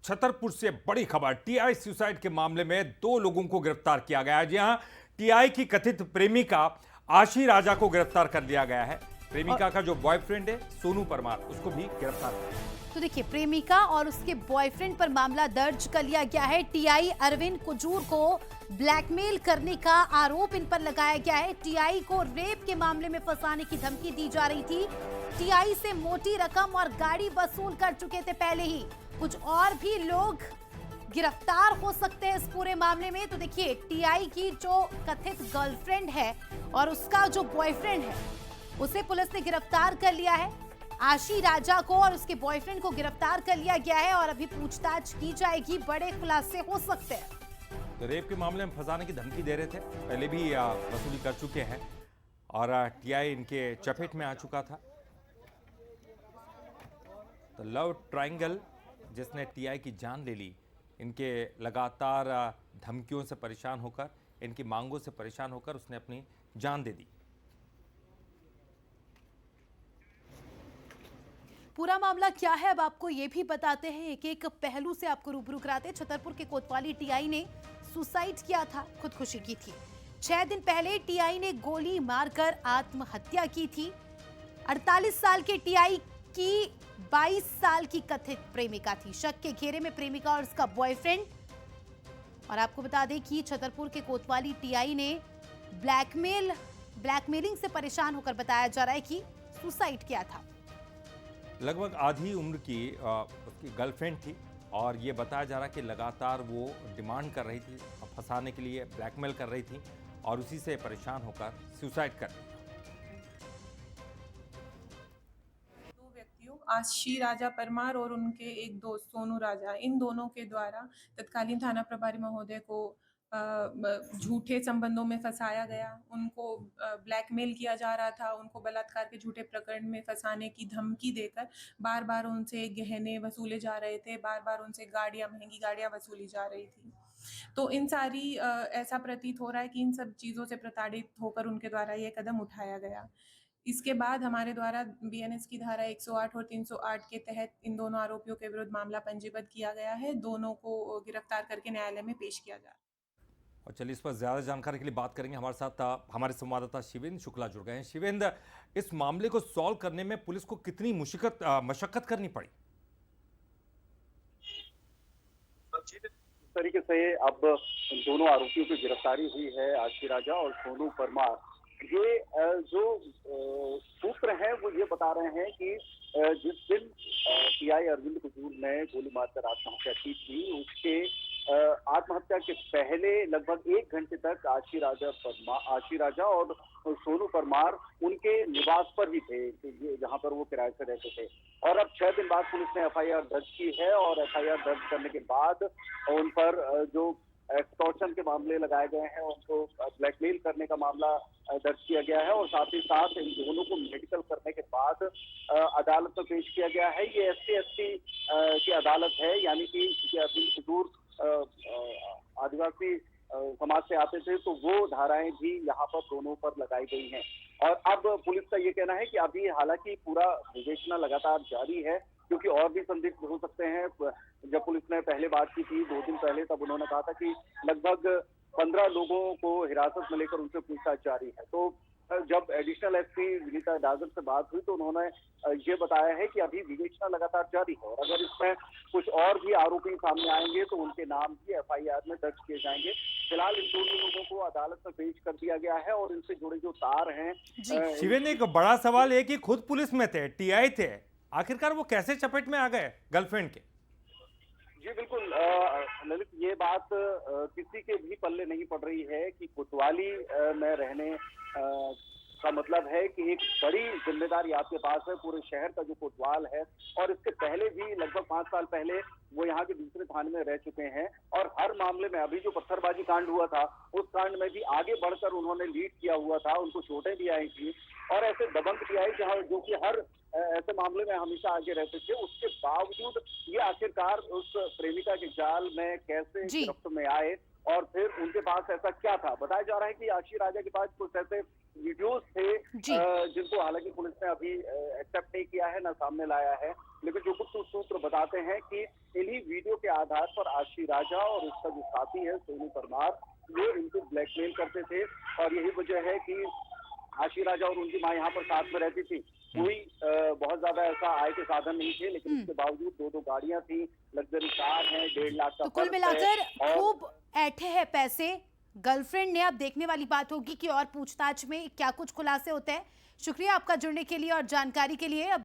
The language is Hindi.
छतरपुर से बड़ी खबर। टीआई सुसाइड के मामले में 2 लोगों को गिरफ्तार किया गया है। जी हां, टीआई की कथित प्रेमिका आशी राजा को गिरफ्तार कर लिया गया है। प्रेमिका का जो बॉयफ्रेंड है सोनू परमार, उसको भी गिरफ्तार किया गया है। तो देखिए, प्रेमिका और उसके बॉयफ्रेंड पर मामला दर्ज कर लिया गया है। टीआई अरविंद कुजूर को ब्लैकमेल करने का आरोप इन पर लगाया गया है। टीआई को रेप के मामले में फंसाने की धमकी दी जा रही थी। टीआई से मोटी रकम और गाड़ी वसूल कर चुके थे पहले ही। कुछ और भी लोग गिरफ्तार हो सकते हैं इस पूरे मामले में। तो देखिए, टीआई की जो कथित गर्लफ्रेंड है और उसका जो बॉयफ्रेंड है, उसे पुलिस ने गिरफ्तार कर लिया है। आशी राजा को और उसके बॉयफ्रेंड को गिरफ्तार कर लिया गया है और अभी पूछताछ की जाएगी। बड़े खुलासे हो सकते हैं। तो रेप के मामले में फंसाने की धमकी दे रहे थे, पहले भी वसूली कर चुके हैं और टीआई इनके चपेट में आ चुका था। तो लव ट्रायंगल जिसने टीआई की जान ले ली, इनके लगातार धमकियों से परेशान होकर, इनकी मांगों से परेशान होकर उसने अपनी जान दे दी। पूरा मामला क्या है अब आपको ये भी बताते हैं, एक एक पहलू से आपको रूबरू कराते हैं। छतरपुर के कोतवाली टीआई ने सुसाइड किया था, खुदकुशी की थी। 6 दिन पहले टीआई ने गोली मारकर आत्महत्या की थी। 48 साल के टीआई की 22 साल की कथित प्रेमिका थी। शक के घेरे में प्रेमिका और उसका बॉयफ्रेंड। और आपको बता दें कि छतरपुर के कोतवाली टीआई ने ब्लैकमेलिंग से परेशान होकर बताया जा रहा है कि सुसाइड किया था। लगभग आधी उम्र की उसकी गर्लफ्रेंड थी और ये बताया जा रहा है कि लगातार वो डिमांड कर रही थी, फंसाने के लिए ब्लैकमेल कर रही थी और उसी से परेशान होकर सुसाइड कर ली। दो व्यक्तियों आशी राजा परमार और उनके एक दोस्त सोनू राजा, इन दोनों के द्वारा तत्कालीन थाना प्रभारी महोदय को झूठे संबंधों में फंसाया गया। उनको ब्लैकमेल किया जा रहा था। उनको बलात्कार के झूठे प्रकरण में फंसाने की धमकी देकर बार बार उनसे गहने वसूले जा रहे थे। बार बार उनसे महंगी गाड़ियां वसूली जा रही थी। तो इन सारी ऐसा प्रतीत हो रहा है कि इन सब चीज़ों से प्रताड़ित होकर उनके द्वारा ये कदम उठाया गया। इसके बाद हमारे द्वारा बीएनएस की धारा 108 और 308 के तहत इन दोनों आरोपियों के विरुद्ध मामला पंजीबद्ध किया गया है। दोनों को गिरफ्तार करके न्यायालय में पेश किया जा रहा है। और चलिए, इस पर ज्यादा जानकारी के लिए बात करेंगे। हमारे साथ हमारे संवाददाता शिवेंद्र शुक्ला जुड़ गए हैं। शिवेंद्र, इस मामले को सॉल्व करने में पुलिस को कितनी मशक्कत करनी पड़ी? जिस तरीके से अब दोनों आरोपियों की गिरफ्तारी हुई है, आशी राजा और सोनू परमार, ये जो सूत्र है वो ये बता रहे हैं कि जिस दिन टीआई अरविंद कुजूर ने गोली मारकर आत्महत्या की थी, उसके आत्महत्या के पहले लगभग 1 घंटे तक आशी राजा और सोनू परमार उनके निवास पर ही थे, जहां पर वो किराए से रहते थे। और अब 6 दिन बाद पुलिस ने एफआईआर दर्ज की है और एफआईआर दर्ज करने के बाद उन पर जो एक्सटॉर्शन के मामले लगाए गए हैं, उनको ब्लैकमेल करने का मामला दर्ज किया गया है और साथ ही साथ इन दोनों को मेडिकल करने के बाद अदालत में पेश किया गया है। ये SC/ST की अदालत है, यानी कि अरविंद कुजूर आदिवासी समाज से आते थे, तो वो धाराएं भी यहाँ पर दोनों पर लगाई गई हैं। और अब पुलिस का ये कहना है कि अभी हालांकि पूरा विवेचना लगातार जारी है, क्योंकि और भी संदिग्ध हो सकते हैं। जब पुलिस ने पहले बात की थी 2 दिन पहले, तब उन्होंने कहा था कि लगभग 15 लोगों को हिरासत में लेकर उनसे पूछताछ जारी है। तो जब एडिशनल एसपी विनीता डागर से बात हुई तो उन्होंने ये बताया है कि अभी विवेचना लगातार जारी है और अगर इसमें कुछ और भी आरोपी सामने आएंगे तो उनके नाम भी एफआईआर में दर्ज किए जाएंगे। फिलहाल इन दोनों लोगों को अदालत में पेश कर दिया गया है और इनसे जुड़े जो तार हैं। शिवेंद्र, एक बड़ा सवाल है कि खुद पुलिस में थे, टीआई थे, आखिरकार वो कैसे चपेट में आ गए गर्लफ्रेंड के? जी बिल्कुल ललित, ये बात किसी के भी पल्ले नहीं पड़ रही है कि कोतवाली में रहने का मतलब है कि एक बड़ी जिम्मेदारी आपके पास है, पूरे शहर का जो कोतवाल है। और इसके पहले भी लगभग 5 साल पहले वो यहाँ के दूसरे थाने में रह चुके हैं और हर मामले में, अभी जो पत्थरबाजी कांड हुआ था उस कांड में भी आगे बढ़कर उन्होंने लीड किया हुआ था, उनको चोटें भी आई थी और ऐसे दबंग भी आई जहाँ जो कि हर ऐसे मामले में हमेशा आगे रहते थे। उसके बावजूद ये आखिरकार उस प्रेमिका के जाल में कैसे गिरफ्त में आए और फिर उनके पास ऐसा क्या था? बताया जा रहा है कि आशी राजा के पास कुछ ऐसे वीडियोस थे जी। जिनको हालांकि पुलिस ने अभी एक्सेप्ट नहीं किया है, ना सामने लाया है, लेकिन जो गुप्त सूत्र बताते हैं कि इन्हीं वीडियो के आधार पर आशी राजा और उसका जो साथी है सोनू परमार, वो इनको ब्लैकमेल करते थे। और यही वजह है कि आशी राजा और उनकी मां यहाँ पर साथ में रहती थी। कोई बहुत ज्यादा ऐसा आय के साधन नहीं थे, लेकिन उसके बावजूद दो गाड़ियां थी, लग्जरी कार है, 1.5 लाख का तो कुल पर्स मिलाकर है। और खूब ऐंठे हैं पैसे गर्लफ्रेंड ने। अब देखने वाली बात होगी कि और पूछताछ में क्या कुछ खुलासे होते हैं। शुक्रिया आपका जुड़ने के लिए और जानकारी के लिए। अब